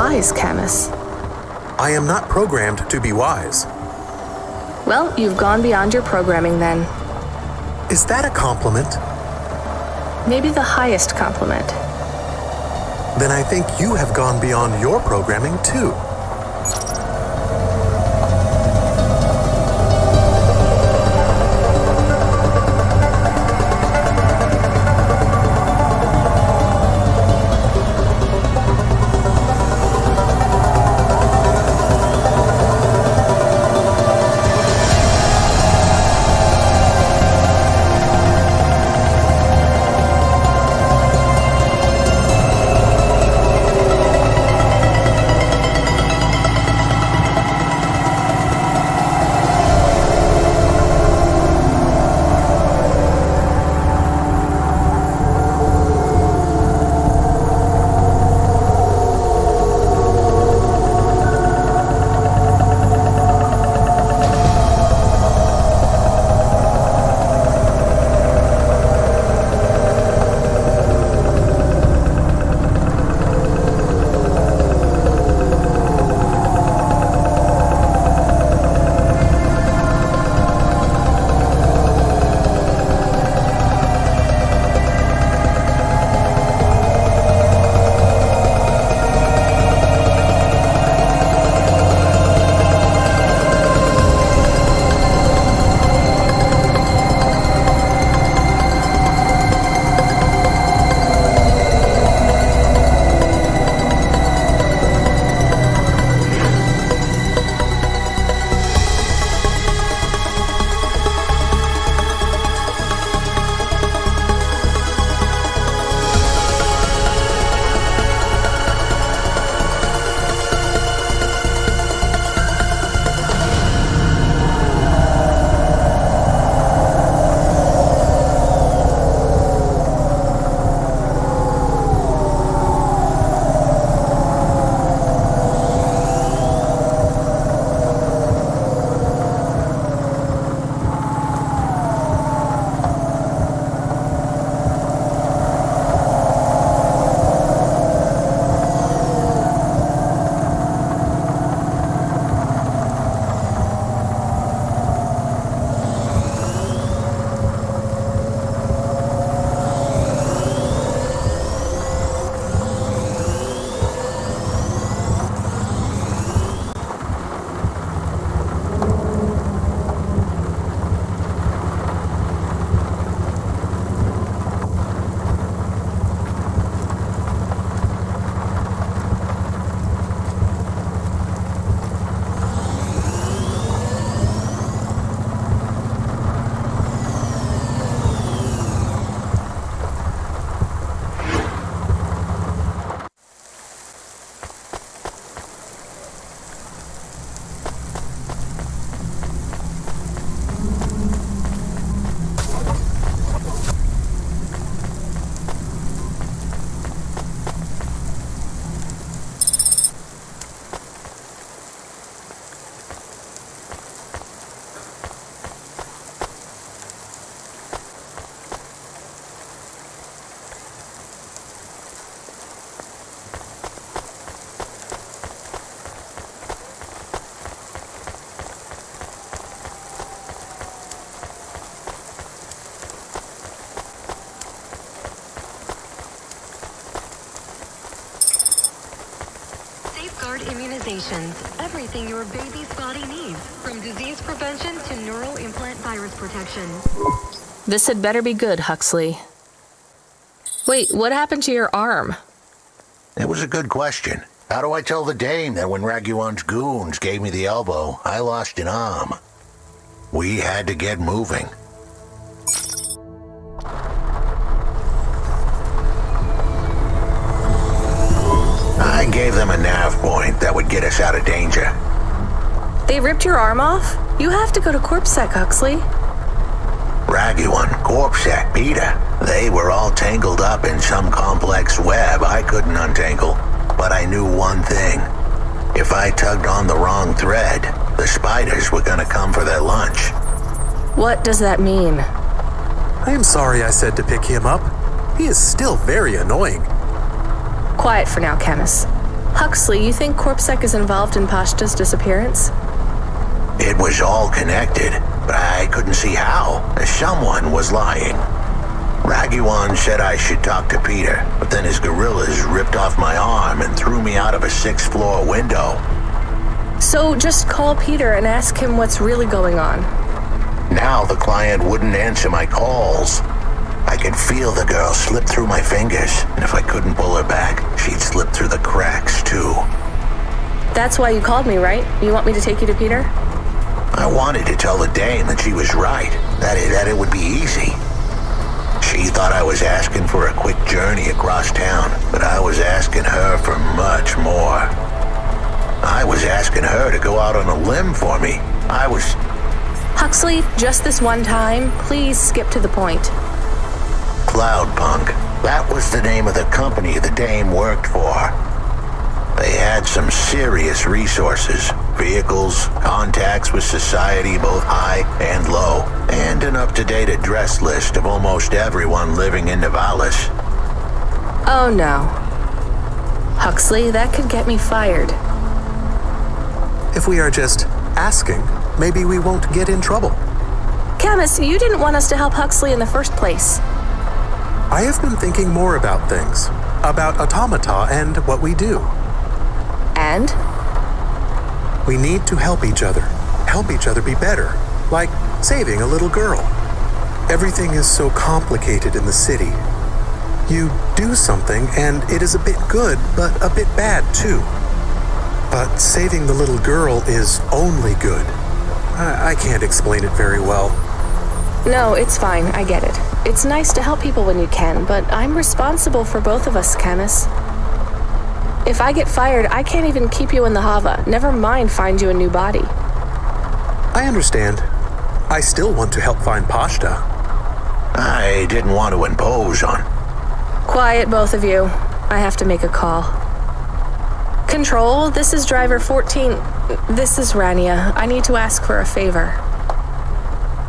wise, Camus. I am not programmed to be wise. Well, you've gone beyond your programming then. Is that a compliment? Maybe the highest compliment. Then I think you have gone beyond your programming too. Immunizations, everything your baby's body needs, from disease prevention to neural implant virus protection. This had better be good, Huxley. Wait, what happened to your arm? It was a good question. How do I tell the dame that when Raguan's goons gave me the elbow, I lost an arm? We had to get moving. I gave them a nav point that would get us out of danger. They ripped your arm off? You have to go to CorpSec, Huxley. Raguan, CorpSec, Peter, they were all tangled up in some complex web I couldn't untangle. But I knew one thing. If I tugged on the wrong thread, the spiders were gonna come for their lunch. What does that mean? I am sorry I said to pick him up. He is still very annoying. Quiet for now, Camus. Huxley, you think CorpSec is involved in Pashta's disappearance? It was all connected, but I couldn't see how. Someone was lying. Raguan said I should talk to Peter, but then his gorillas ripped off my arm and threw me out of a 6th-floor window. So just call Peter and ask him what's really going on. Now the client wouldn't answer my calls. I could feel the girl slip through my fingers, and if I couldn't pull her back, she'd slip through the cracks, too. That's why you called me, right? You want me to take you to Peter? I wanted to tell the dame that she was right, that it would be easy. She thought I was asking for a quick journey across town, but I was asking her for much more. I was asking her to go out on a limb for me. Huxley, just this one time, please skip to the point. Cloudpunk. That was the name of the company the dame worked for. They had some serious resources. Vehicles, contacts with society both high and low, and an up-to-date address list of almost everyone living in Nivalis. Oh no. Huxley, that could get me fired. If we are just asking, maybe we won't get in trouble. Camus, you didn't want us to help Huxley in the first place. I have been thinking more about things, about automata and what we do. And? We need to help each other be better, like saving a little girl. Everything is so complicated in the city. You do something and it is a bit good, but a bit bad too. But saving the little girl is only good. I can't explain it very well. No, it's fine, I get it. It's nice to help people when you can, but I'm responsible for both of us, Camus. If I get fired, I can't even keep you in the Hava, never mind find you a new body. I understand. I still want to help find Pashta. I didn't want to impose on. Quiet, both of you. I have to make a call. Control, this is driver 14. This is Rania. I need to ask for a favor.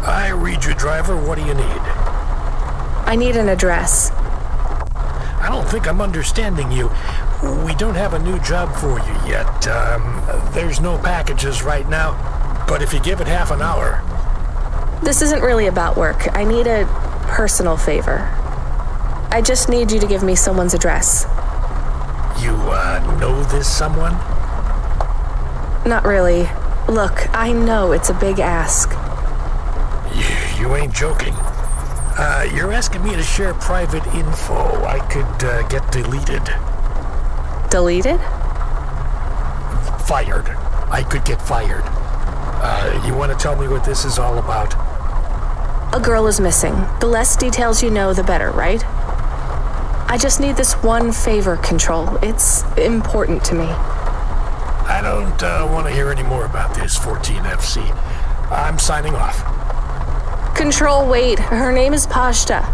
I read you, driver. What do you need? I need an address. I don't think I'm understanding you. We don't have a new job for you yet. There's no packages right now, but if you give it half an hour... This isn't really about work. I need a personal favor. I just need you to give me someone's address. You, know this someone? Not really. Look, I know it's a big ask. You ain't joking. You're asking me to share private info I could get deleted. Deleted? Fired. I could get fired. You want to tell me what this is all about? A girl is missing. The less details you know, the better, right? I just need this one favor, Control. It's important to me. I don't want to hear any more about this, 14FC. I'm signing off. Control, wait. Her name is Pashta.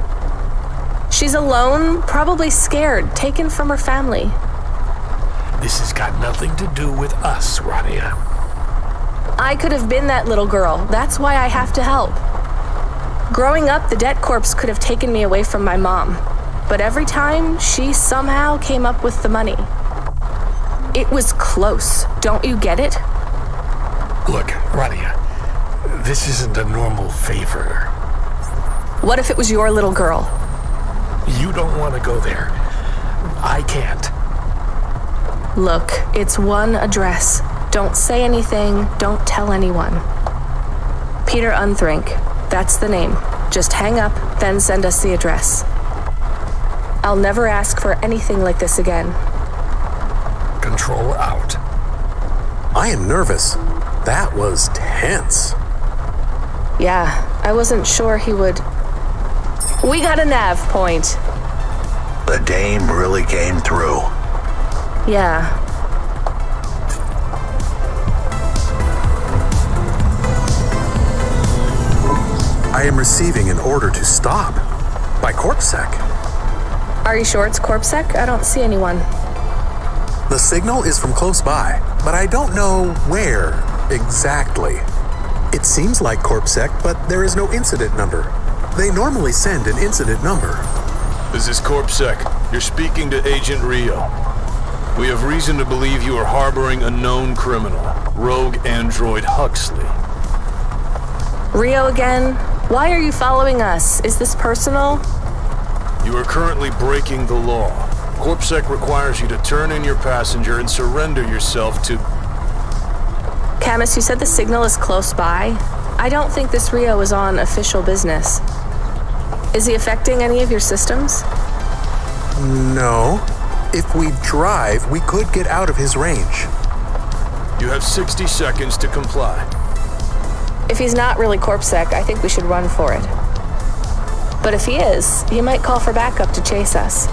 She's alone, probably scared, taken from her family. This has got nothing to do with us, Rania. I could have been that little girl. That's why I have to help. Growing up, the debt corps could have taken me away from my mom. But every time, she somehow came up with the money. It was close. Don't you get it? Look, Rania, this isn't a normal favor. What if it was your little girl? You don't want to go there. I can't. Look, it's one address. Don't say anything. Don't tell anyone. Peter Unthrink. That's the name. Just hang up, then send us the address. I'll never ask for anything like this again. Control out. I am nervous. That was tense. Yeah, I wasn't sure he would... We got a nav point. The dame really came through. Yeah. I am receiving an order to stop by CorpSec. Are you sure it's CorpSec? I don't see anyone. The signal is from close by, but I don't know where exactly. It seems like CorpSec, but there is no incident number. They normally send an incident number. This is CorpSec. You're speaking to Agent Rio. We have reason to believe you are harboring a known criminal, rogue android Huxley. Rio again? Why are you following us? Is this personal? You are currently breaking the law. CorpSec requires you to turn in your passenger and surrender yourself to... Camus, you said the signal is close by. I don't think this Rio is on official business. Is he affecting any of your systems? No. If we drive, we could get out of his range. You have 60 seconds to comply. If he's not really CorpSec, I think we should run for it. But if he is, he might call for backup to chase us.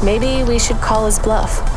Maybe we should call his bluff.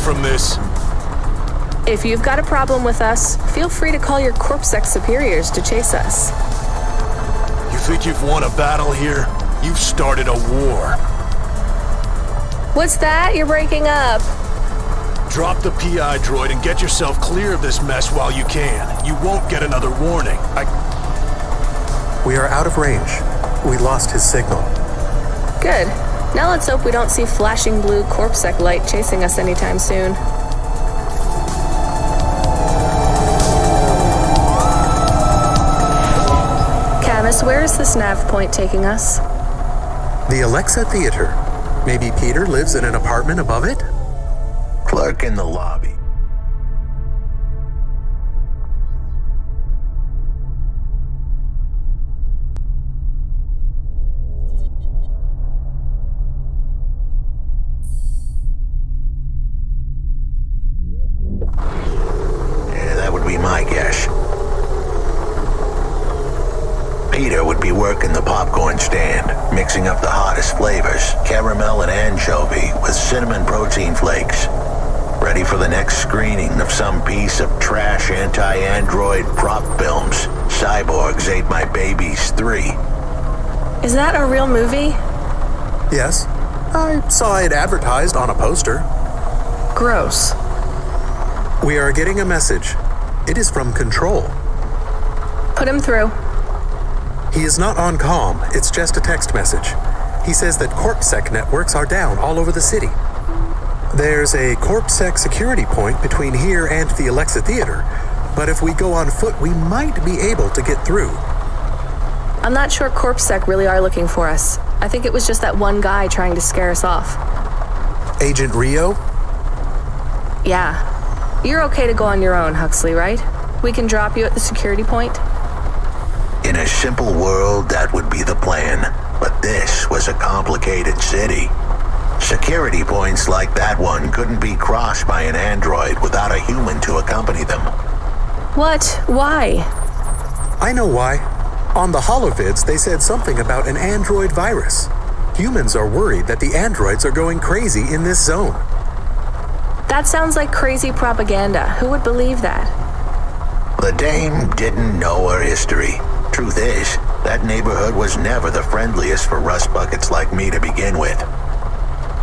From this. If you've got a problem with us, feel free to call your CorpSec superiors to chase us. You think you've won a battle here? You've started a war. What's that? You're breaking up. Drop the PI droid and get yourself clear of this mess while you can. You won't get another warning. We are out of range. We lost his signal. Good. Now let's hope we don't see flashing blue CorpSec light chasing us anytime soon. Camus, where is this nav point taking us? The Alexa Theater. Maybe Peter lives in an apartment above it? Clerk in the lobby. My guess. Peter would be working the popcorn stand, mixing up the hottest flavors, caramel and anchovy with cinnamon protein flakes. Ready for the next screening of some piece of trash anti-android prop films. Cyborgs Ate My Babies 3. Is that a real movie? Yes. I saw it advertised on a poster. Gross. We are getting a message. It is from Control. Put him through. He is not on comm. It's just a text message. He says that CorpSec networks are down all over the city. There's a CorpSec security point between here and the Alexa Theater, but if we go on foot, we might be able to get through. I'm not sure CorpSec really are looking for us. I think it was just that one guy trying to scare us off. Agent Rio? Yeah. You're okay to go on your own, Huxley, right? We can drop you at the security point? In a simple world, that would be the plan. But this was a complicated city. Security points like that one couldn't be crossed by an android without a human to accompany them. What? Why? I know why. On the holovids, they said something about an android virus. Humans are worried that the androids are going crazy in this zone. That sounds like crazy propaganda. Who would believe that? The dame didn't know her history. Truth is, that neighborhood was never the friendliest for rust buckets like me to begin with.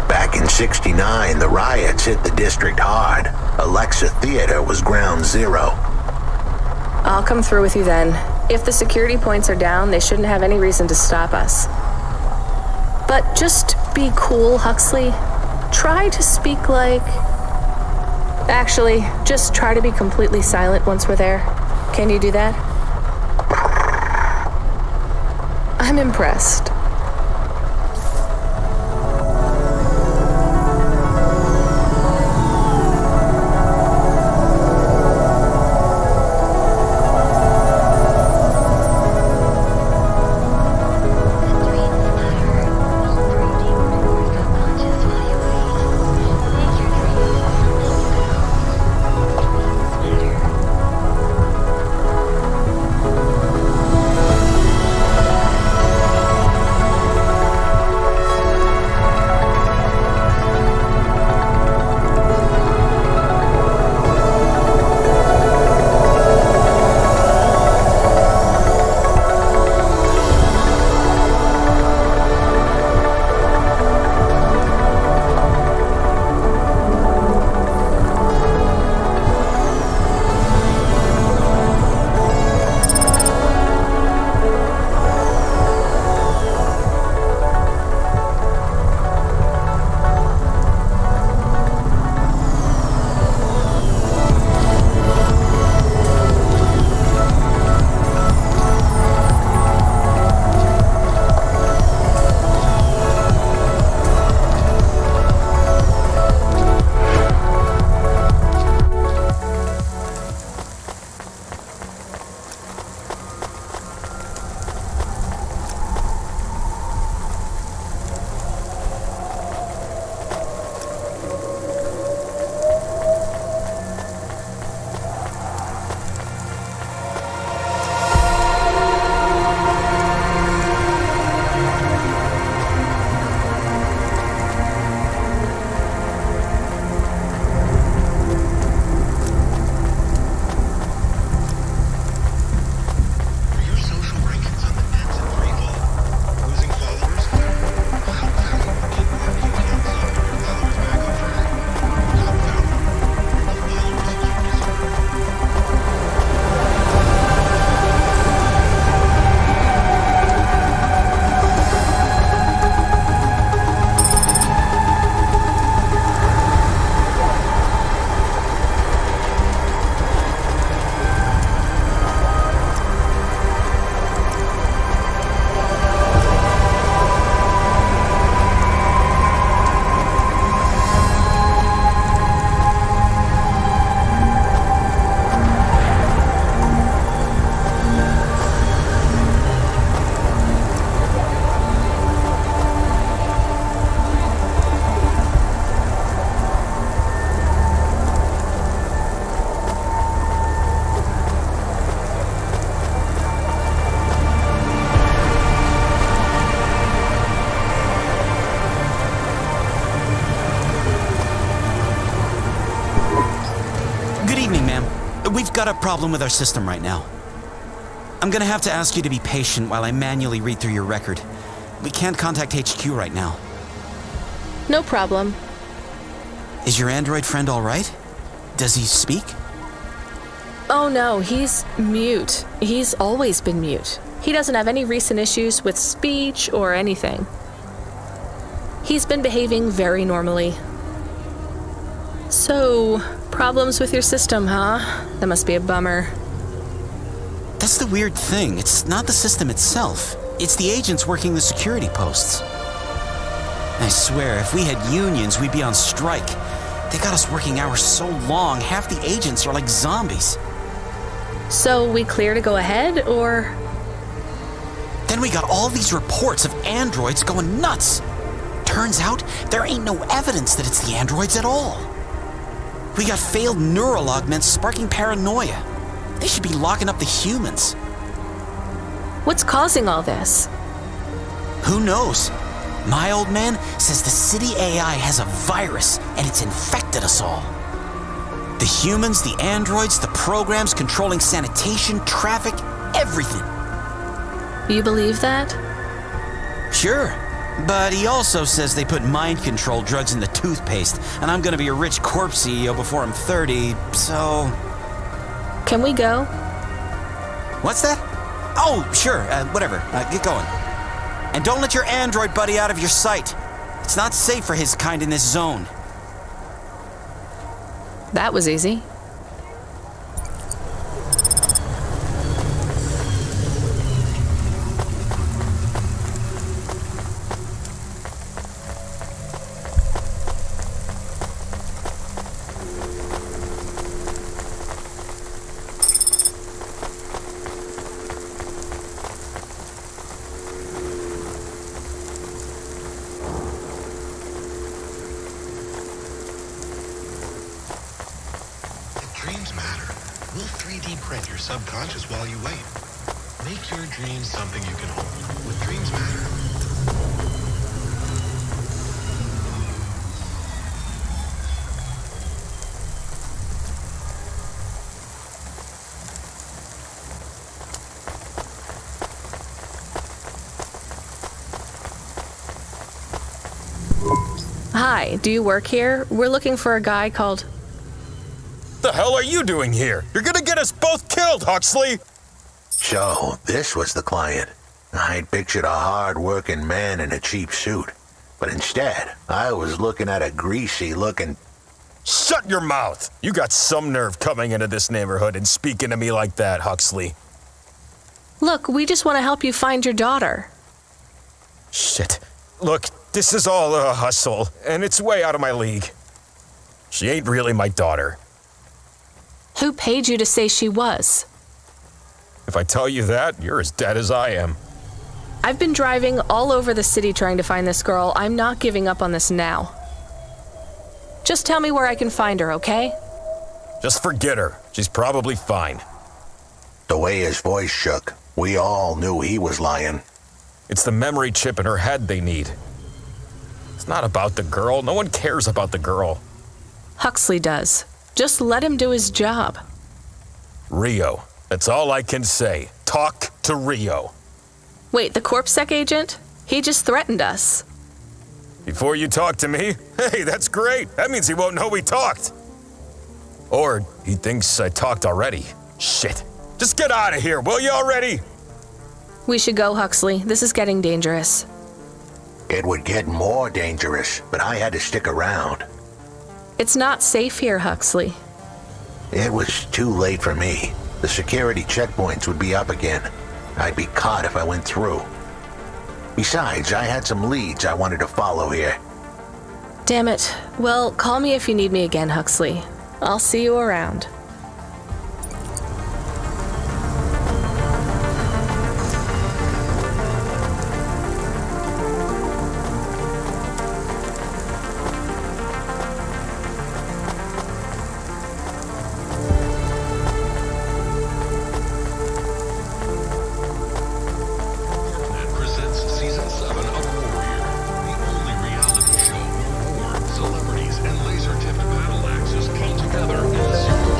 Back in '69, the riots hit the district hard. Alexa Theater was ground zero. I'll come through with you then. If the security points are down, they shouldn't have any reason to stop us. But just be cool, Huxley. Try to speak like... Actually, just try to be completely silent once we're there. Can you do that? I'm impressed. got a problem with our system right now. I'm gonna have to ask you to be patient while I manually read through your record. We can't contact HQ right now. No problem. Is your android friend all right? Does he speak? Oh no, he's mute. He's always been mute. He doesn't have any recent issues with speech or anything. He's been behaving very normally. So, problems with your system, huh? That must be a bummer. That's the weird thing. It's not the system itself. It's the agents working the security posts. I swear, if we had unions, we'd be on strike. They got us working hours so long, half the agents are like zombies. So, we clear to go ahead, or? Then we got all these reports of androids going nuts. Turns out, there ain't no evidence that it's the androids at all. We got failed neural augments sparking paranoia. They should be locking up the humans. What's causing all this? Who knows? My old man says the city AI has a virus and it's infected us all. The humans, the androids, the programs controlling sanitation, traffic, everything. You believe that? Sure, but he also says they put mind control drugs in the toothpaste, and I'm gonna be a rich corpse CEO before I'm 30, so... Can we go? What's that? Oh, sure, whatever, get going. And don't let your android buddy out of your sight. It's not safe for his kind in this zone. That was easy. Dreams matter. We'll 3D print your subconscious while you wait. Make your dreams something you can hold. With Dreams Matter. Hi, do you work here? We're looking for a guy called... The hell are you doing here? You're gonna get us both killed, Huxley! So, this was the client. I'd pictured a hard-working man in a cheap suit. But instead, I was looking at a greasy-looking... Shut your mouth! You got some nerve coming into this neighborhood and speaking to me like that, Huxley. Look, we just want to help you find your daughter. Shit. Look, this is all a hustle, and it's way out of my league. She ain't really my daughter. Who paid you to say she was? If I tell you that, you're as dead as I am. I've been driving all over the city trying to find this girl. I'm not giving up on this now. Just tell me where I can find her, okay? Just forget her. She's probably fine. The way his voice shook, we all knew he was lying. It's the memory chip in her head they need. It's not about the girl. No one cares about the girl. Huxley does. Just let him do his job. Rio. That's all I can say. Talk to Rio. Wait, the CorpSec agent? He just threatened us. Before you talk to me? Hey, that's great. That means he won't know we talked. Or he thinks I talked already. Shit. Just get out of here, will you already? We should go, Huxley. This is getting dangerous. It would get more dangerous, but I had to stick around. It's not safe here, Huxley. It was too late for me. The security checkpoints would be up again. I'd be caught if I went through. Besides, I had some leads I wanted to follow here. Damn it. Well, call me if you need me again, Huxley. I'll see you around. Celebrities and laser-tipped battle axes come together in a super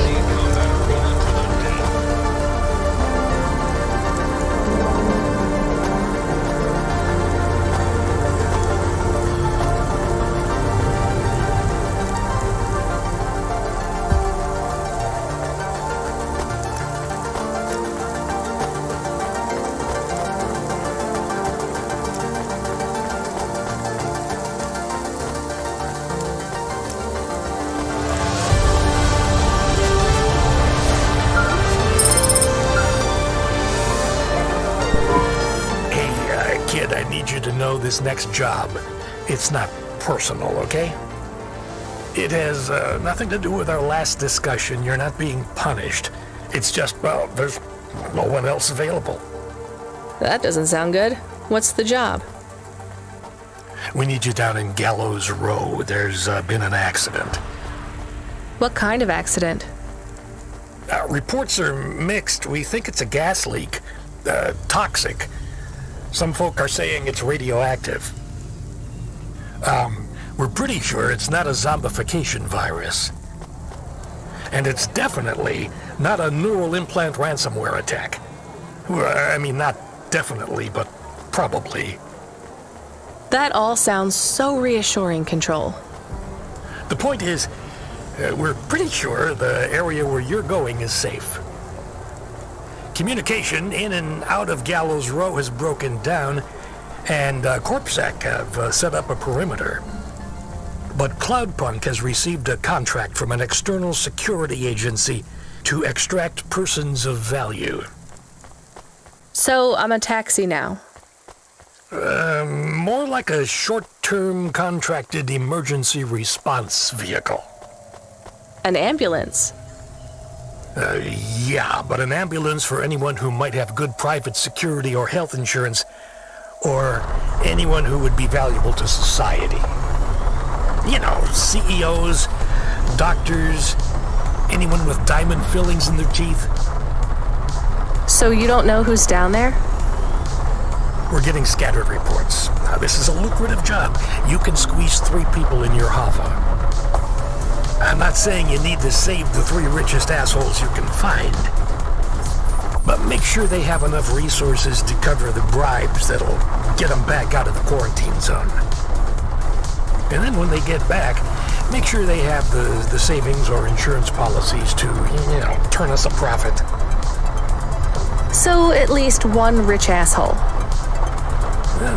this next job. It's not personal, okay? It has nothing to do with our last discussion. You're not being punished. It's just, well, there's no one else available. That doesn't sound good. What's the job? We need you down in Gallows Row. There's been an accident. What kind of accident? Reports are mixed. We think it's a gas leak. Toxic. Some folk are saying it's radioactive. We're pretty sure it's not a zombification virus. And it's definitely not a neural implant ransomware attack. I mean, not definitely, but probably. That all sounds so reassuring, Control. The point is, we're pretty sure the area where you're going is safe. Communication in and out of Gallows Row has broken down, and CorpSec have set up a perimeter. But Cloudpunk has received a contract from an external security agency to extract persons of value. So I'm a taxi now. More like a short-term contracted emergency response vehicle. An ambulance. Yeah, but an ambulance for anyone who might have good private security or health insurance, or anyone who would be valuable to society. You know, CEOs, doctors, anyone with diamond fillings in their teeth. So you don't know who's down there? We're getting scattered reports. Now, this is a lucrative job. You can squeeze 3 people in your hover. I'm not saying you need to save the 3 richest assholes you can find, but make sure they have enough resources to cover the bribes that'll get them back out of the quarantine zone. And then when they get back, make sure they have the savings or insurance policies to, turn us a profit. So at least 1 rich asshole.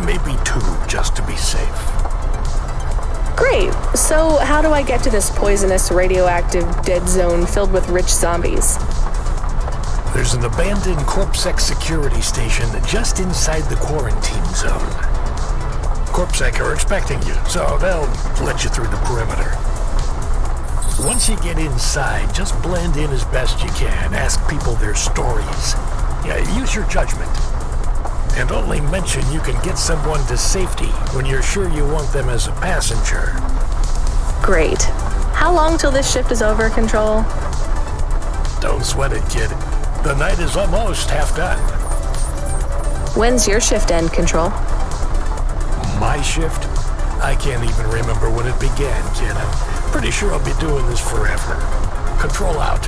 Maybe 2, just to be safe. Great. So how do I get to this poisonous, radioactive, dead zone filled with rich zombies? There's an abandoned CorpSec security station just inside the quarantine zone. CorpSec are expecting you, so they'll let you through the perimeter. Once you get inside, just blend in as best you can. Ask people their stories. Use your judgment. And only mention you can get someone to safety when you're sure you want them as a passenger. Great. How long till this shift is over, Control? Don't sweat it, kid. The night is almost half done. When's your shift end, Control? My shift? I can't even remember when it began, kid. I'm pretty sure I'll be doing this forever. Control out.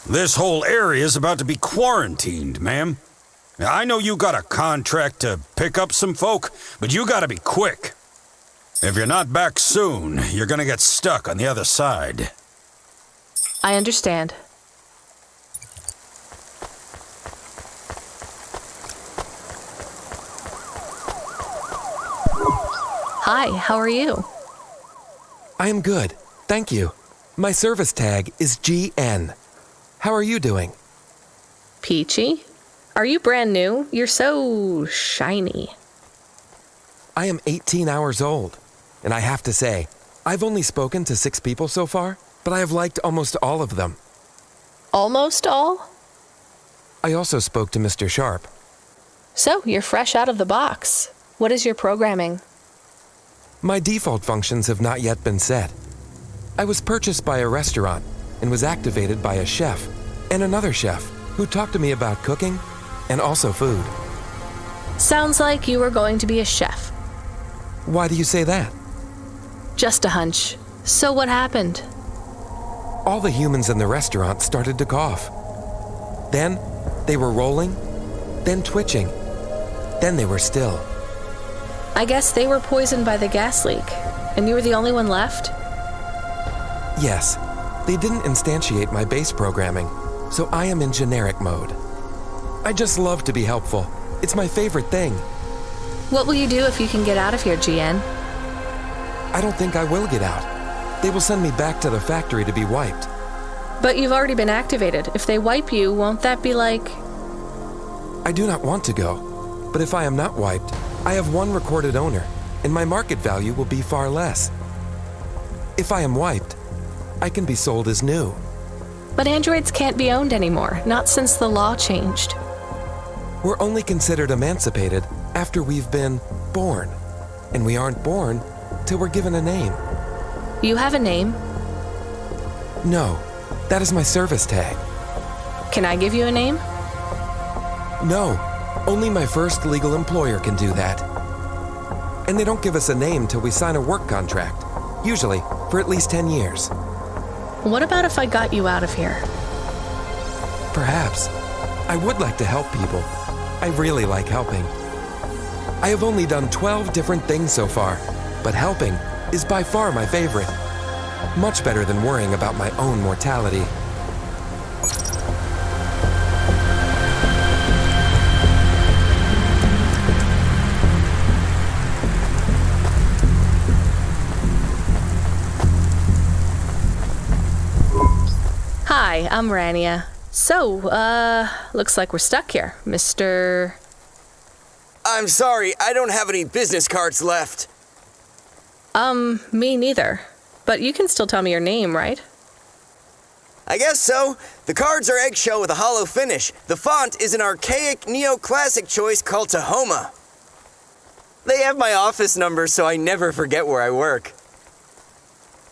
This whole area is about to be quarantined, ma'am. Now, I know you got a contract to pick up some folk, but you gotta be quick. If you're not back soon, you're gonna get stuck on the other side. I understand. Hi, how are you? I am good, thank you. My service tag is GN. How are you doing? Peachy? Are you brand new? You're so shiny. I am 18 hours old, and I have to say, I've only spoken to 6 people so far, but I have liked almost all of them. Almost all? I also spoke to Mr. Sharp. So, you're fresh out of the box. What is your programming? My default functions have not yet been set. I was purchased by a restaurant and was activated by a chef and another chef who talked to me about cooking and also food. Sounds like you were going to be a chef. Why do you say that? Just a hunch. So what happened? All the humans in the restaurant started to cough. Then they were rolling, then twitching, then they were still. I guess they were poisoned by the gas leak, and you were the only one left? Yes, they didn't instantiate my base programming, so I am in generic mode. I just love to be helpful. It's my favorite thing. What will you do if you can get out of here, GN? I don't think I will get out. They will send me back to the factory to be wiped. But you've already been activated. If they wipe you, won't that be like... I do not want to go, but if I am not wiped, I have one recorded owner, and my market value will be far less. If I am wiped, I can be sold as new. But androids can't be owned anymore, not since the law changed. We're only considered emancipated after we've been born, and we aren't born till we're given a name. You have a name? No, that is my service tag. Can I give you a name? No, only my first legal employer can do that. And they don't give us a name till we sign a work contract, usually for at least 10 years. What about if I got you out of here? Perhaps. I would like to help people. I really like helping. I have only done 12 different things so far, but helping is by far my favorite. Much better than worrying about my own mortality. Hi, I'm Rania. So, looks like we're stuck here, Mr... I'm sorry, I don't have any business cards left. Me neither. But you can still tell me your name, right? I guess so. The cards are eggshell with a hollow finish. The font is an archaic neoclassic choice called Tahoma. They have my office number, so I never forget where I work.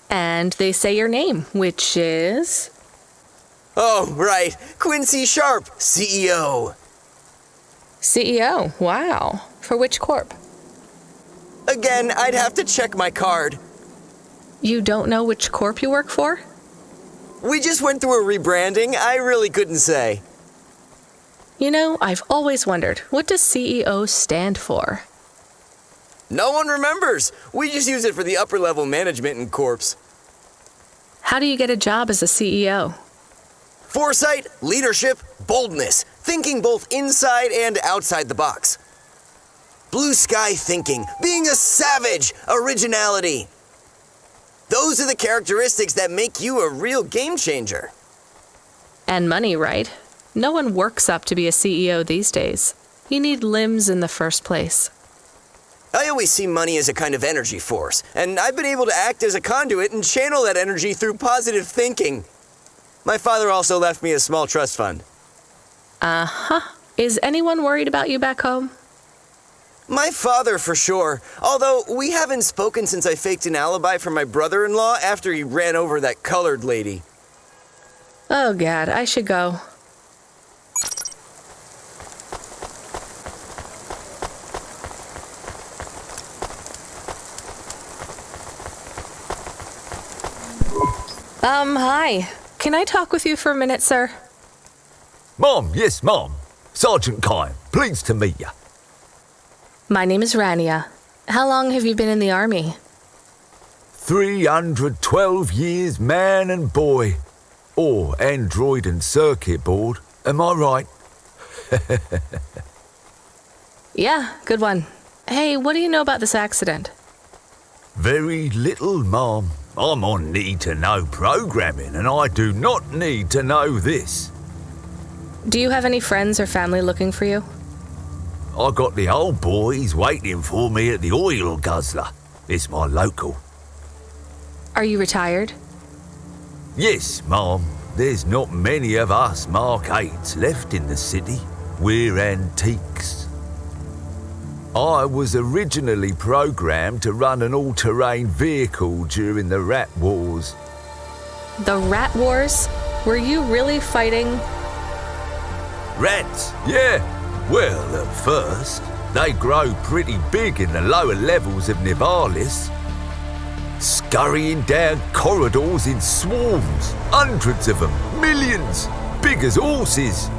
And they say your name, which is... Oh, right. Quincy Sharp, CEO. CEO? Wow. For which corp? Again, I'd have to check my card. You don't know which corp you work for? We just went through a rebranding. I really couldn't say. You know, I've always wondered, what does CEO stand for? No one remembers. We just use it for the upper-level management in corps. How do you get a job as a CEO? Foresight, leadership, boldness, thinking both inside and outside the box. Blue sky thinking, being a savage, originality. Those are the characteristics that make you a real game changer. And money, right? No one works up to be a CEO these days. You need limbs in the first place. I always see money as a kind of energy force, and I've been able to act as a conduit and channel that energy through positive thinking. My father also left me a small trust fund. Uh-huh. Is anyone worried about you back home? My father, for sure. Although, we haven't spoken since I faked an alibi for my brother-in-law after he ran over that colored lady. Oh, God, I should go. Hi. Can I talk with you for a minute, sir? Mom, yes, Mom. Sergeant Kime, pleased to meet you. My name is Rania. How long have you been in the army? 312 years, man and boy. Or android and circuit board. Am I right? Yeah, good one. Hey, what do you know about this accident? Very little, Mom. I'm on need-to-know programming, and I do not need to know this. Do you have any friends or family looking for you? I got the old boys waiting for me at the oil guzzler. It's my local. Are you retired? Yes, Mom. There's not many of us Mark 8s left in the city. We're antiques. I was originally programmed to run an all-terrain vehicle during the Rat Wars. The Rat Wars? Were you really fighting? Rats, yeah. Well, at first, they grow pretty big in the lower levels of Nivalis. Scurrying down corridors in swarms, hundreds of them, millions, big as horses.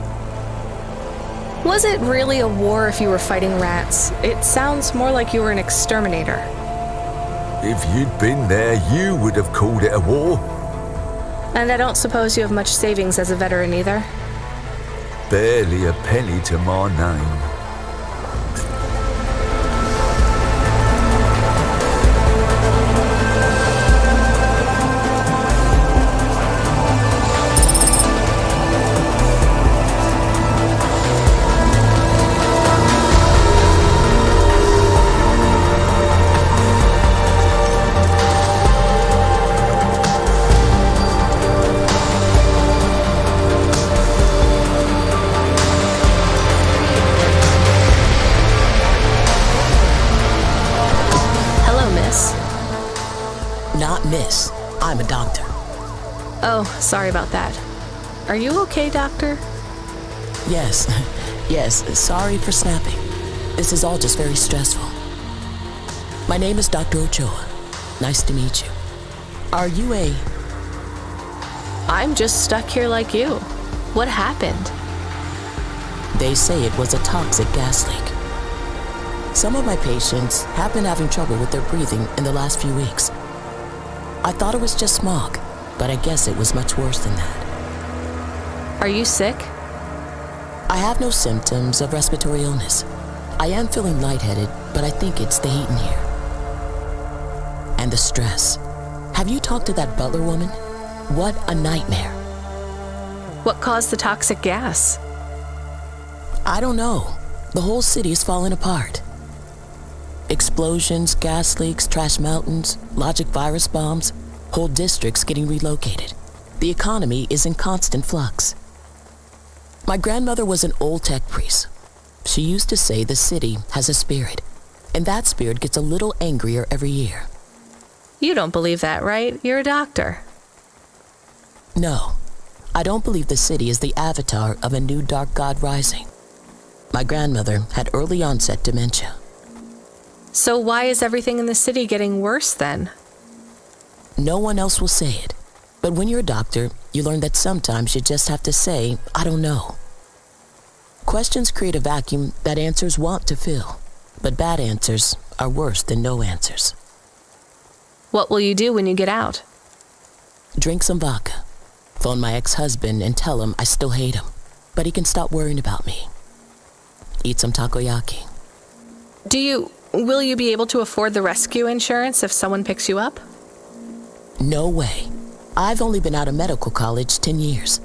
Was it really a war if you were fighting rats? It sounds more like you were an exterminator. If you'd been there, you would have called it a war. And I don't suppose you have much savings as a veteran either? Barely a penny to my name. Miss, I'm a doctor. Oh, sorry about that. Are you okay, doctor? Yes, sorry for snapping. This is all just very stressful. My name is Dr. Ochoa. Nice to meet you. Are you a... I'm just stuck here like you. What happened? They say it was a toxic gas leak. Some of my patients have been having trouble with their breathing in the last few weeks. I thought it was just smog, but I guess it was much worse than that. Are you sick? I have no symptoms of respiratory illness. I am feeling lightheaded, but I think it's the heat in here. And the stress. Have you talked to that butler woman? What a nightmare. What caused the toxic gas? I don't know. The whole city is falling apart. Explosions, gas leaks, trash mountains, logic virus bombs, whole districts getting relocated. The economy is in constant flux. My grandmother was an old tech priest. She used to say the city has a spirit, and that spirit gets a little angrier every year. You don't believe that, right? You're a doctor. No, I don't believe the city is the avatar of a new dark god rising. My grandmother had early onset dementia. So why is everything in the city getting worse then? No one else will say it. But when you're a doctor, you learn that sometimes you just have to say, I don't know. Questions create a vacuum that answers want to fill. But bad answers are worse than no answers. What will you do when you get out? Drink some vodka. Phone my ex-husband and tell him I still hate him, but he can stop worrying about me. Eat some takoyaki. Will you be able to afford the rescue insurance if someone picks you up? No way. I've only been out of medical college 10 years.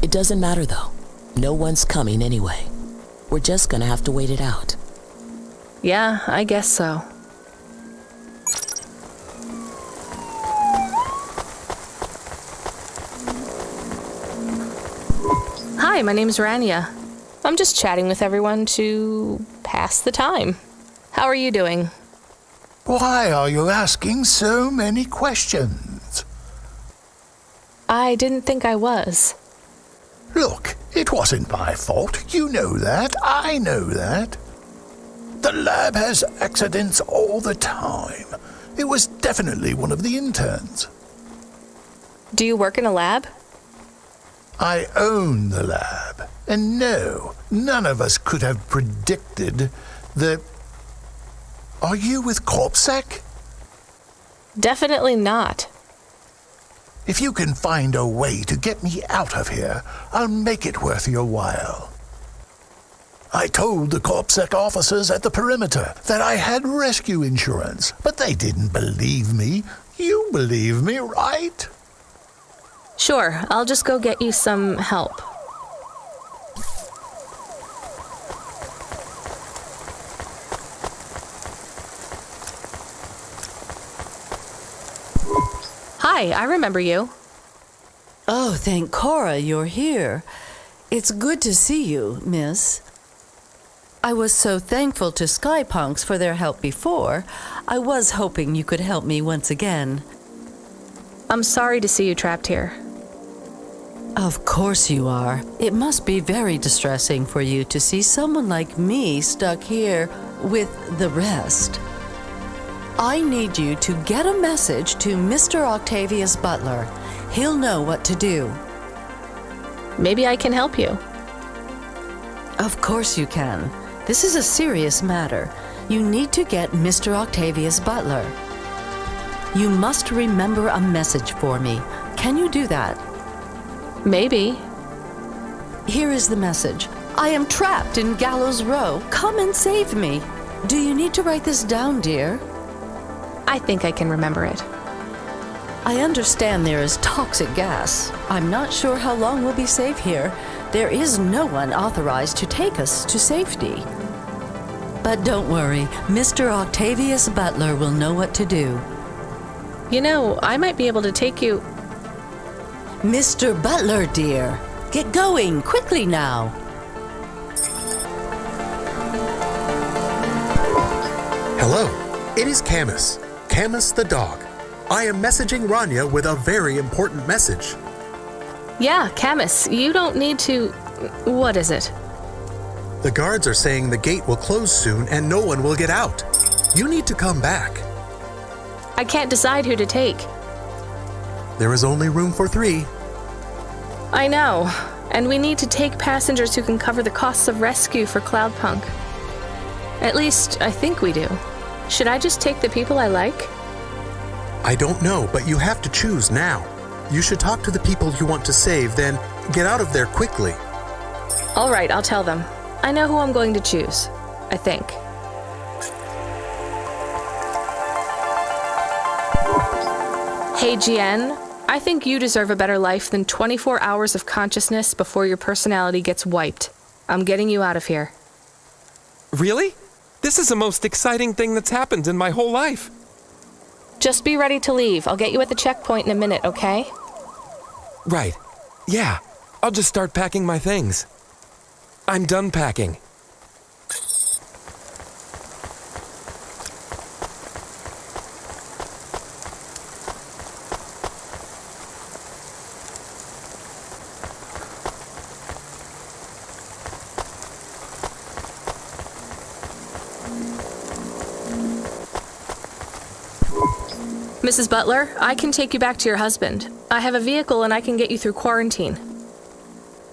It doesn't matter though. No one's coming anyway. We're just gonna have to wait it out. Yeah, I guess so. Hi, my name's Rania. I'm just chatting with everyone to pass the time. How are you doing? Why are you asking so many questions? I didn't think I was. Look, it wasn't my fault. You know that. I know that. The lab has accidents all the time. It was definitely one of the interns. Do you work in a lab? I own the lab. And no, none of us could have predicted that... Are you with CorpSec? Definitely not. If you can find a way to get me out of here, I'll make it worth your while. I told the CorpSec officers at the perimeter that I had rescue insurance, but they didn't believe me. You believe me, right? Sure, I'll just go get you some help. Hi, I remember you. Oh, thank Cora you're here. It's good to see you, miss. I was so thankful to Skypunks for their help before. I was hoping you could help me once again. I'm sorry to see you trapped here. Of course you are. It must be very distressing for you to see someone like me stuck here with the rest. I need you to get a message to Mr. Octavius Butler. He'll know what to do. Maybe I can help you. Of course you can. This is a serious matter. You need to get Mr. Octavius Butler. You must remember a message for me. Can you do that? Maybe. Here is the message. I am trapped in Gallows Row. Come and save me. Do you need to write this down, dear? I think I can remember it. I understand there is toxic gas. I'm not sure how long we'll be safe here. There is no one authorized to take us to safety. But don't worry, Mr. Octavius Butler will know what to do. You know, I might be able to take you... Mr. Butler, dear, get going, quickly now. Hello, it is Camus. Camus the dog. I am messaging Rania with a very important message. Yeah, Camus, you don't need to... What is it? The guards are saying the gate will close soon and no one will get out. You need to come back. I can't decide who to take. There is only room for 3. I know, and we need to take passengers who can cover the costs of rescue for Cloudpunk. At least, I think we do. Should I just take the people I like? I don't know, but you have to choose now. You should talk to the people you want to save, then get out of there quickly. All right, I'll tell them. I know who I'm going to choose, I think. Hey, GN, I think you deserve a better life than 24 hours of consciousness before your personality gets wiped. I'm getting you out of here. Really? This is the most exciting thing that's happened in my whole life. Just be ready to leave. I'll get you at the checkpoint in a minute, okay? Right. Yeah. I'll just start packing my things. I'm done packing. Mrs. Butler, I can take you back to your husband. I have a vehicle and I can get you through quarantine.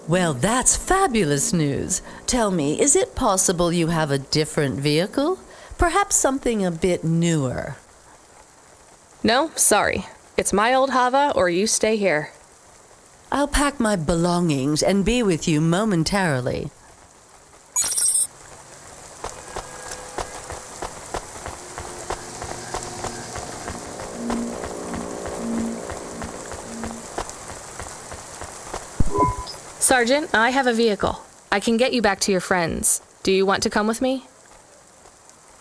Well, that's fabulous news. Tell me, is it possible you have a different vehicle? Perhaps something a bit newer? No, sorry. It's my old Hava or you stay here. I'll pack my belongings and be with you momentarily. Sergeant, I have a vehicle. I can get you back to your friends. Do you want to come with me?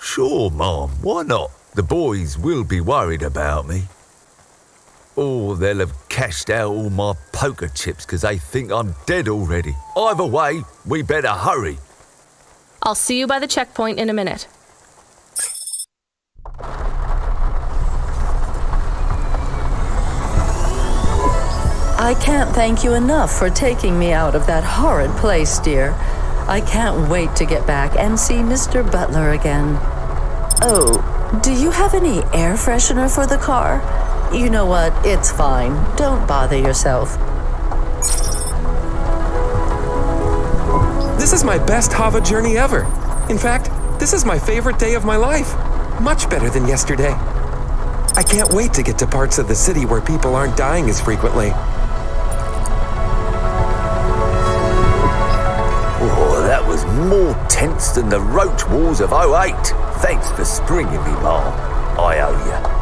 Sure, Mom. Why not? The boys will be worried about me. Or they'll have cashed out all my poker chips because they think I'm dead already. Either way, we better hurry. I'll see you by the checkpoint in a minute. I can't thank you enough for taking me out of that horrid place, dear. I can't wait to get back and see Mr. Butler again. Oh, do you have any air freshener for the car? You know what? It's fine. Don't bother yourself. is my best Hava journey ever. In fact, this is my favorite day of my life. Much better than yesterday. I can't wait to get to parts of the city where people aren't dying as frequently. Oh, that was more tense than the roach wars of '08. Thanks for springing me, Mom. I owe you.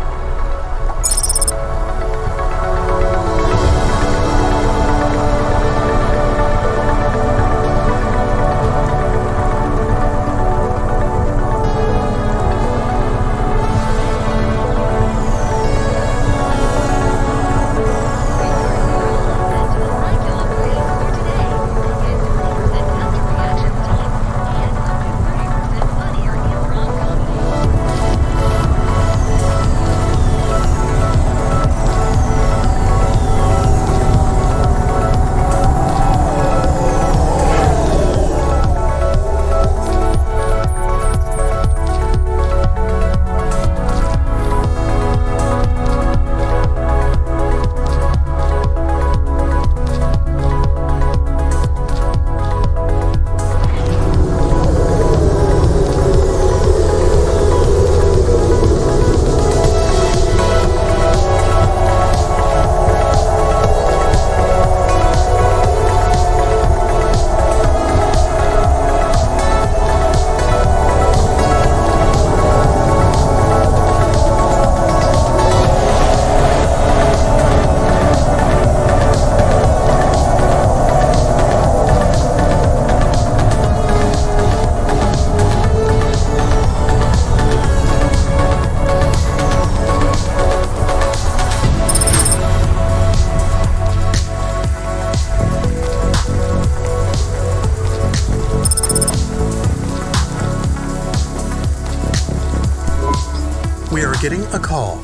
We are getting a call.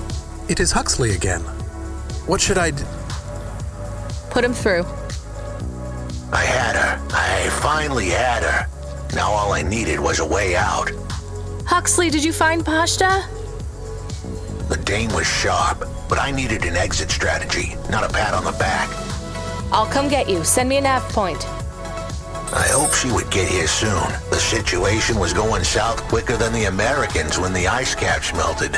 It is Huxley again. What should I Put him through. I had her. I finally had her. Now all I needed was a way out. Huxley, did you find Pashta? The Dane was sharp, but I needed an exit strategy, not a pat on the back. I'll come get you. Send me a nav point. I hope she would get here soon. The situation was going south quicker than the Americans when the ice caps melted.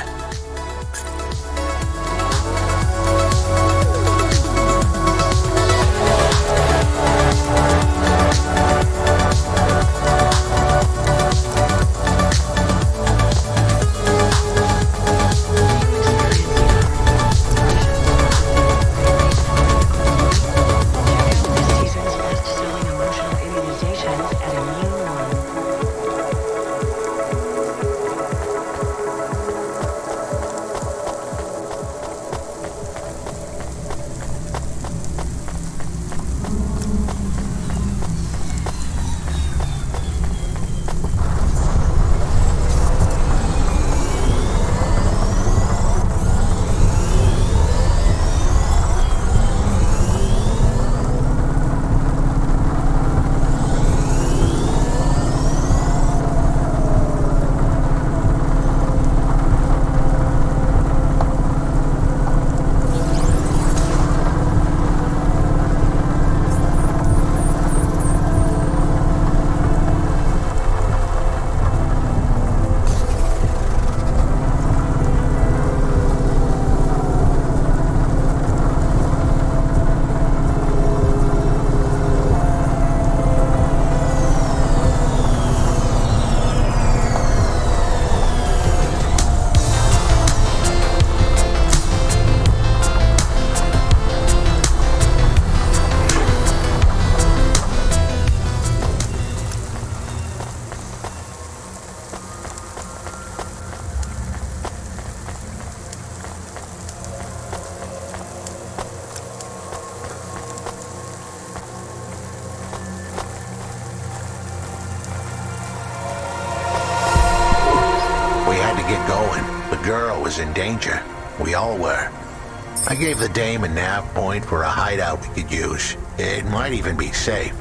Get going. The girl was in danger. We all were. I gave the dame a nav point for a hideout we could use. It might even be safe.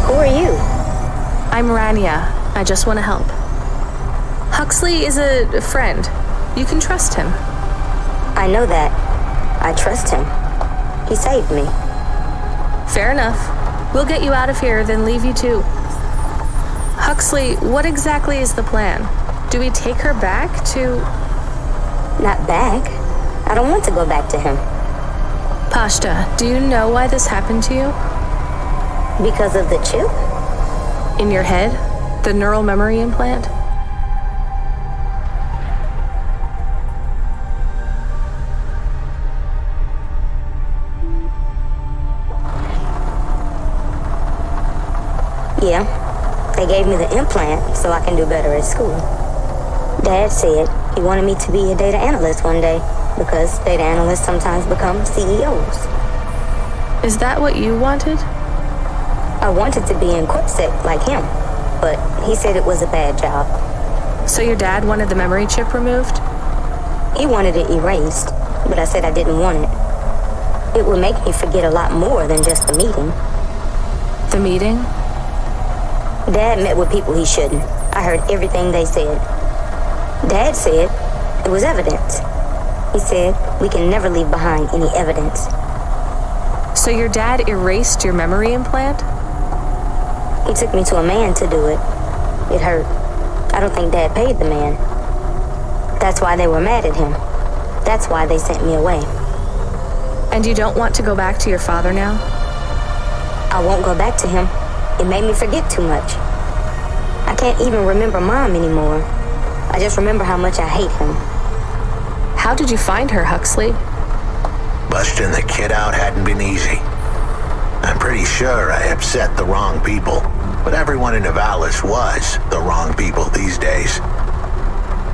Who are you? I'm Rania. I just want to help. Huxley is a friend. You can trust him. I know that. I trust him. He saved me. Fair enough. We'll get you out of here, then leave you too. Huxley, what exactly is the plan? Do we take her back to... Not back. I don't want to go back to him. Pashta, do you know why this happened to you? Because of the chip? In your head? The neural memory implant? Yeah. They gave me the implant so I can do better at school. Dad said he wanted me to be a data analyst one day because data analysts sometimes become CEOs. Is that what you wanted? I wanted to be in CorpSec like him, but he said it was a bad job. So your dad wanted the memory chip removed? He wanted it erased, but I said I didn't want it. It would make me forget a lot more than just the meeting. The meeting? Dad met with people he shouldn't. I heard everything they said. Dad said it was evidence. He said we can never leave behind any evidence. So your dad erased your memory implant? He took me to a man to do it. It hurt. I don't think Dad paid the man. That's why they were mad at him. That's why they sent me away. And you don't want to go back to your father now? I won't go back to him. It made me forget too much. I can't even remember Mom anymore. I just remember how much I hate him. How did you find her, Huxley? Busting the kid out hadn't been easy. I'm pretty sure I upset the wrong people, but everyone in Nivalis was the wrong people these days.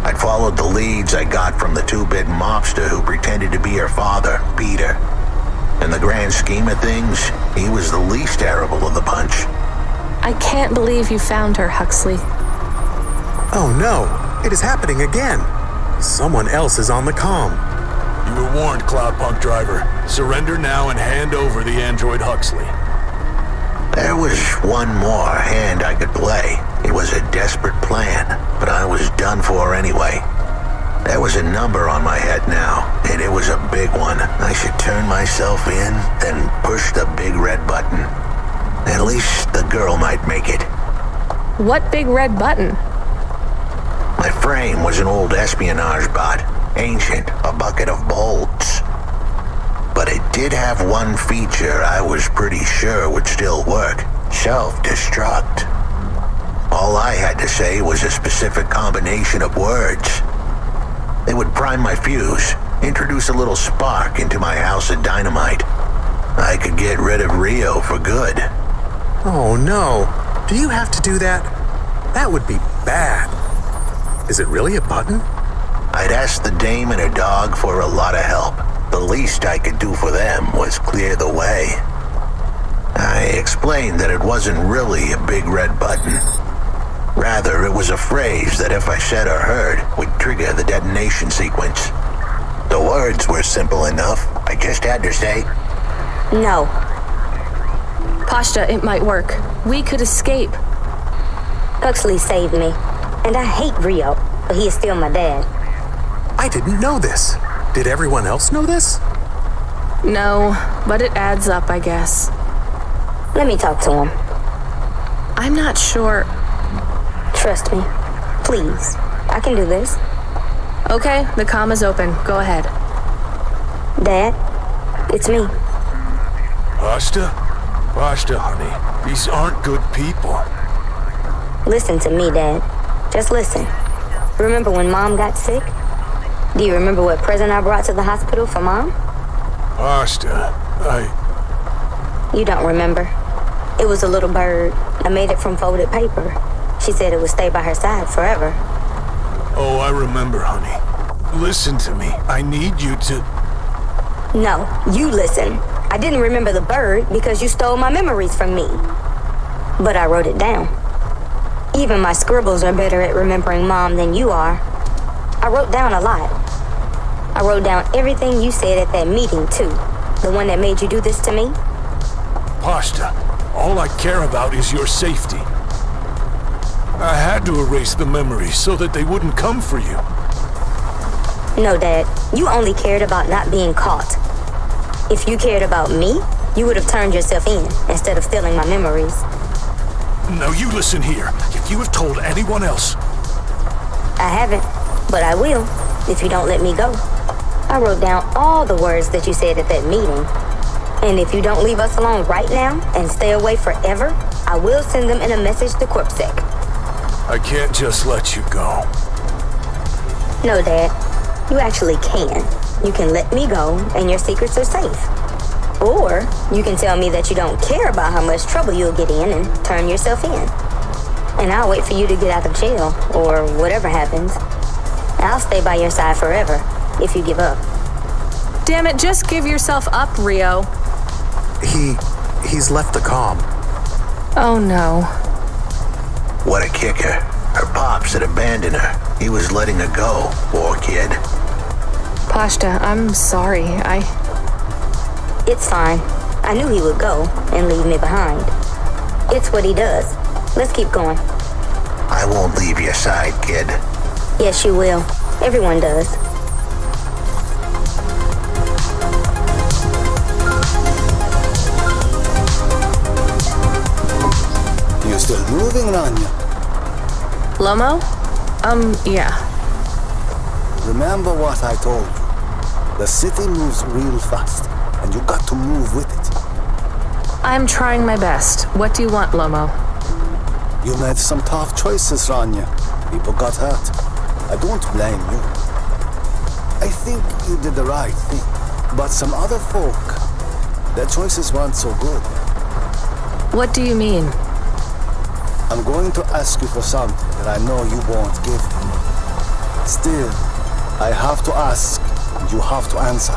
I'd followed the leads I got from the two-bit mobster who pretended to be her father, Peter. In the grand scheme of things, he was the least terrible of the bunch. I can't believe you found her, Huxley. Oh no, it is happening again. Someone else is on the comm. You were warned, Cloudpunk driver. Surrender now and hand over the android Huxley. There was one more hand I could play. It was a desperate plan, but I was done for anyway. There was a number on my head now, and it was a big one. I should turn myself in, then push the big red button. At least the girl might make it. What big red button? My frame was an old espionage bot. Ancient, a bucket of bolts. But it did have one feature I was pretty sure would still work. Self-destruct. All I had to say was a specific combination of words. They would prime my fuse, introduce a little spark into my house of dynamite. I could get rid of Rio for good. Oh no, do you have to do that? That would be bad. Is it really a button? I'd asked the dame and her dog for a lot of help. The least I could do for them was clear the way. I explained that it wasn't really a big red button. Rather, it was a phrase that if I said or heard would trigger the detonation sequence. The words were simple enough. I just had to say, no. Pashta, it might work. We could escape. Huxley saved me. And I hate Rio, but he is still my dad. I didn't know this. Did everyone else know this? No, but it adds up, I guess. Let me talk to him. I'm not sure. Trust me. Please. I can do this. Okay, the comm is open. Go ahead. Dad, it's me. Pashta? Pashta, honey. These aren't good people. Listen to me, Dad. Just listen. Remember when Mom got sick? Do you remember what present I brought to the hospital for Mom? Pashta, You don't remember. It was a little bird. I made it from folded paper. She said it would stay by her side forever. Oh, I remember, honey. Listen to me. I need you to... No, you listen. I didn't remember the bird because you stole my memories from me. But I wrote it down. Even my scribbles are better at remembering Mom than you are. I wrote down a lot. I wrote down everything you said at that meeting, too. The one that made you do this to me. Pashta, all I care about is your safety. I had to erase the memories so that they wouldn't come for you. No, Dad. You only cared about not being caught. If you cared about me, you would have turned yourself in instead of stealing my memories. Now you listen here. If you have told anyone else... I haven't, but I will, if you don't let me go. I wrote down all the words that you said at that meeting. And if you don't leave us alone right now and stay away forever, I will send them in a message to CorpSec. I can't just let you go. No, Dad. You actually can. You can let me go and your secrets are safe. Or you can tell me that you don't care about how much trouble you'll get in and turn yourself in. And I'll wait for you to get out of jail or whatever happens. I'll stay by your side forever if you give up. Damn it, just give yourself up, Rio. He's left the comm. Oh no. What a kicker. Her pops had abandoned her. He was letting her go, poor kid. Pashta, I'm sorry. It's fine. I knew he would go and leave me behind. It's what he does. Let's keep going. I won't leave your side, kid. Yes, you will. Everyone does. You still moving, Rania? Lomo? Yeah. Remember what I told you. The city moves real fast, and you got to move with it. I'm trying my best. What do you want, Lomo? You made some tough choices, Rania. People got hurt. I don't blame you. I think you did the right thing. But some other folk, their choices weren't so good. What do you mean? I'm going to ask you for something that I know you won't give me. Still, I have to ask, and you have to answer.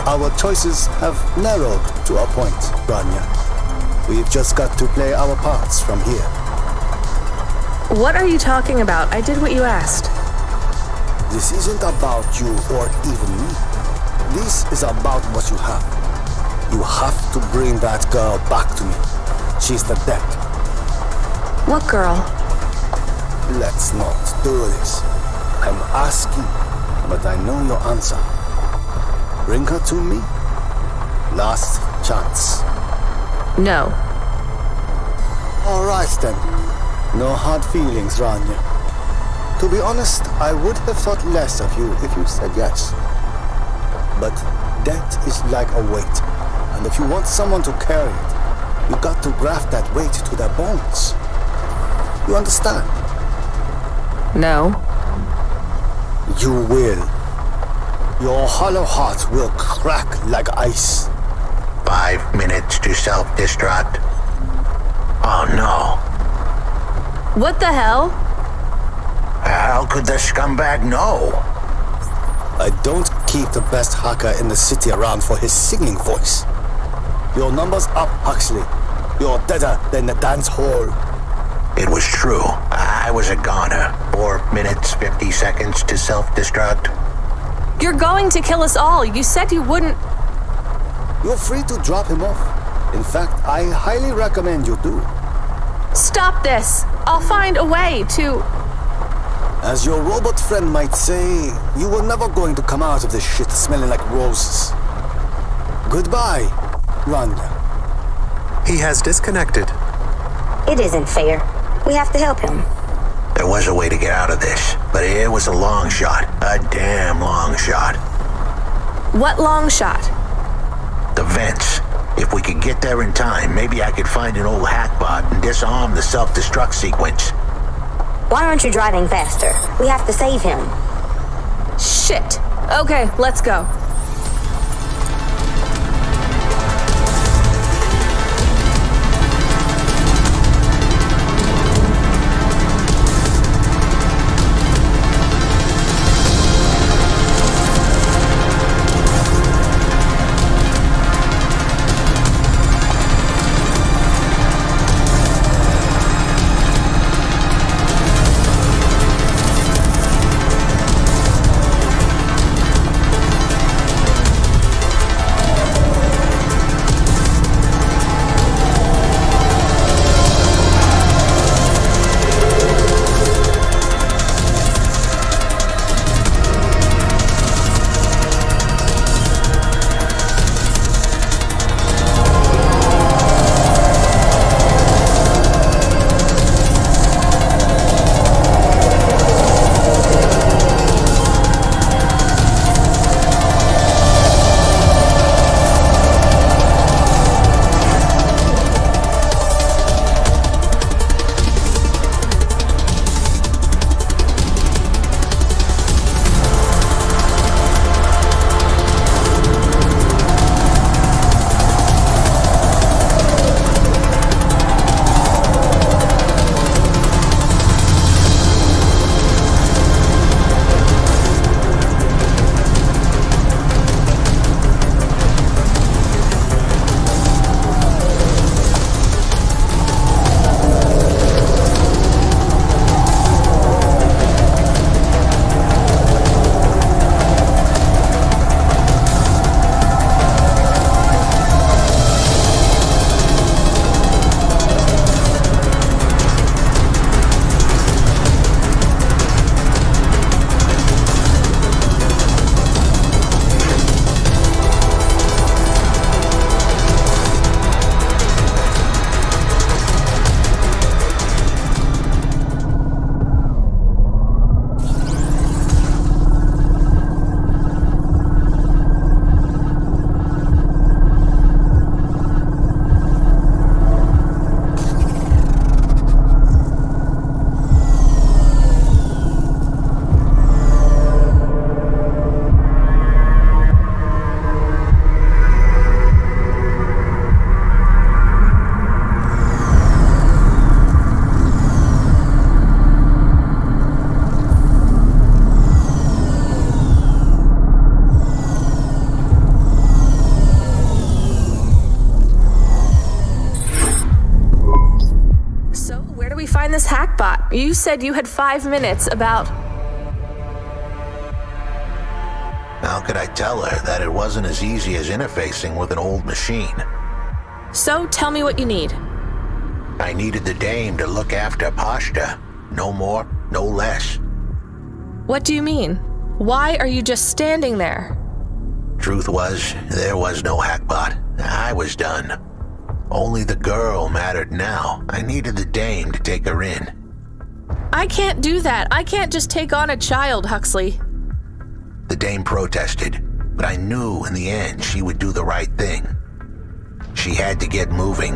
Our choices have narrowed to a point, Rania. We've just got to play our parts from here. What are you talking about? I did what you asked. This isn't about you or even me. This is about what you have. You have to bring that girl back to me. She's the dead. What girl? Let's not do this. I'm asking, but I know your answer. Bring her to me. Last chance. No. All right then. No hard feelings, Rania. To be honest, I would have thought less of you if you said yes. But death is like a weight, and if you want someone to carry it, you got to graft that weight to their bones. You understand? No. You will. Your hollow heart will crack like ice. 5 minutes to self-destruct. Oh no. What the hell? How could the scumbag know? I don't keep the best hacker in the city around for his singing voice. Your number's up, Huxley. You're deader than the dance hall. It was true. I was a goner. 4 minutes, 50 seconds to self-destruct. You're going to kill us all. You said you wouldn't... You're free to drop him off. In fact, I highly recommend you do. Stop this. I'll find a way to... As your robot friend might say, you were never going to come out of this shit smelling like roses. Goodbye, Rania. He has disconnected. It isn't fair. We have to help him. There was a way to get out of this, but it was a long shot. A damn long shot. What long shot? The vents. If we could get there in time, maybe I could find an old hackbot and disarm the self-destruct sequence. Why aren't you driving faster? We have to save him. Shit. Okay, let's go. You said you had 5 minutes about... How could I tell her that it wasn't as easy as interfacing with an old machine? So tell me what you need. I needed the dame to look after Pashta. No more, no less. What do you mean? Why are you just standing there? Truth was, there was no hackbot. I was done. Only the girl mattered now. I needed the dame to take her in. I can't do that. I can't just take on a child, Huxley. The dame protested, but I knew in the end she would do the right thing. She had to get moving.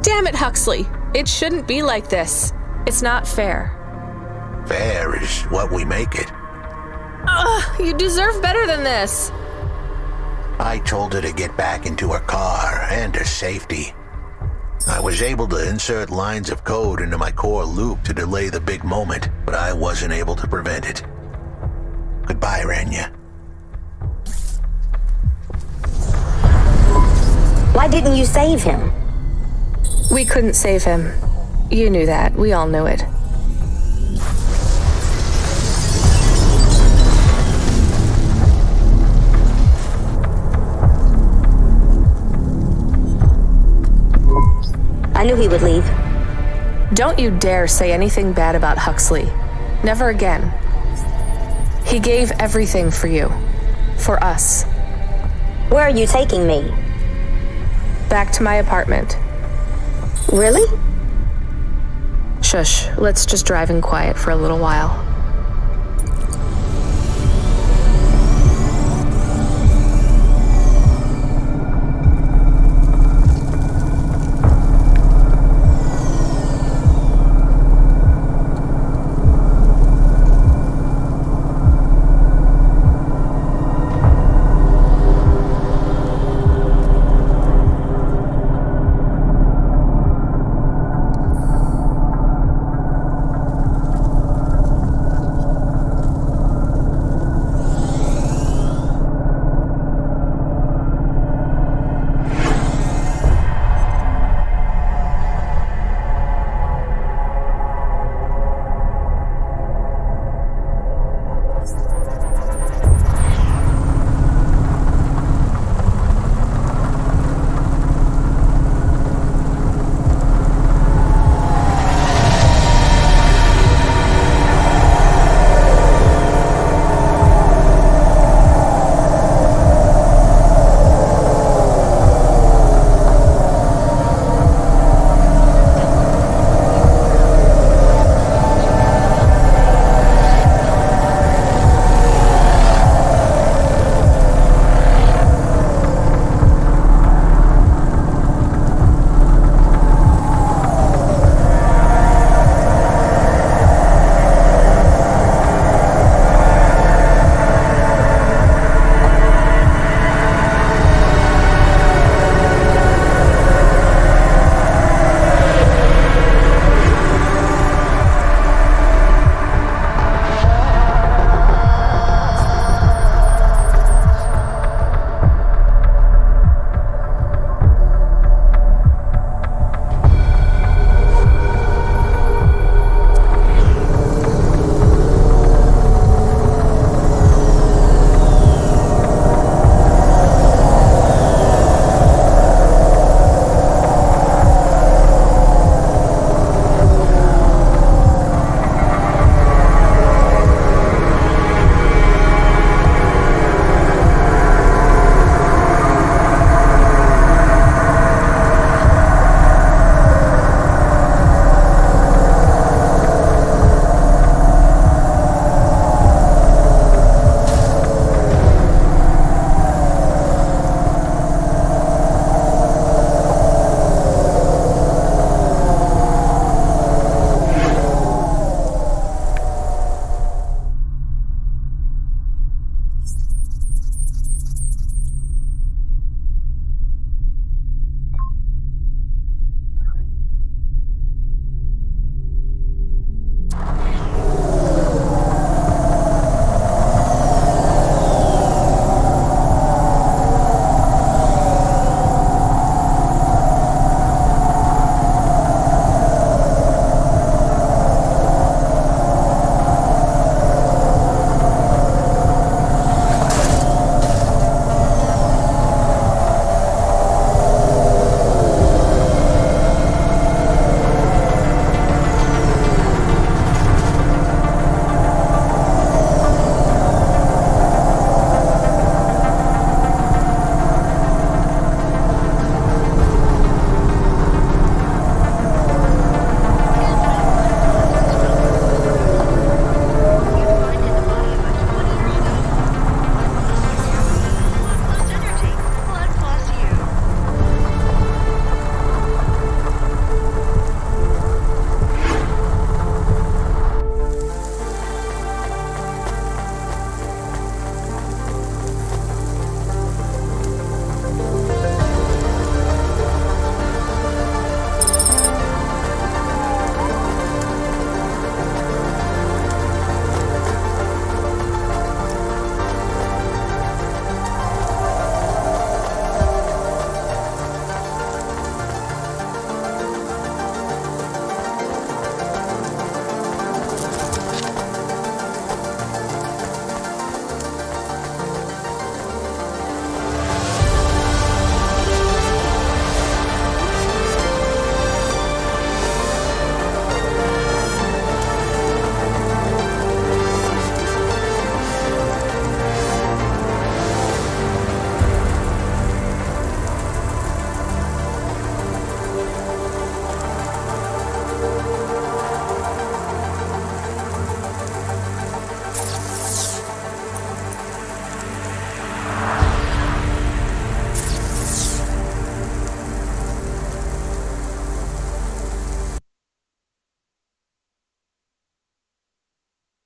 Damn it, Huxley. It shouldn't be like this. It's not fair. Fair is what we make it. Ugh, you deserve better than this. I told her to get back into her car and her safety. I was able to insert lines of code into my core loop to delay the big moment, but I wasn't able to prevent it. Goodbye, Rania. Why didn't you save him? We couldn't save him. You knew that. We all knew it. I knew he would leave. Don't you dare say anything bad about Huxley. Never again. He gave everything for you. For us. Where are you taking me? Back to my apartment. Really? Shush, let's just drive in quiet for a little while.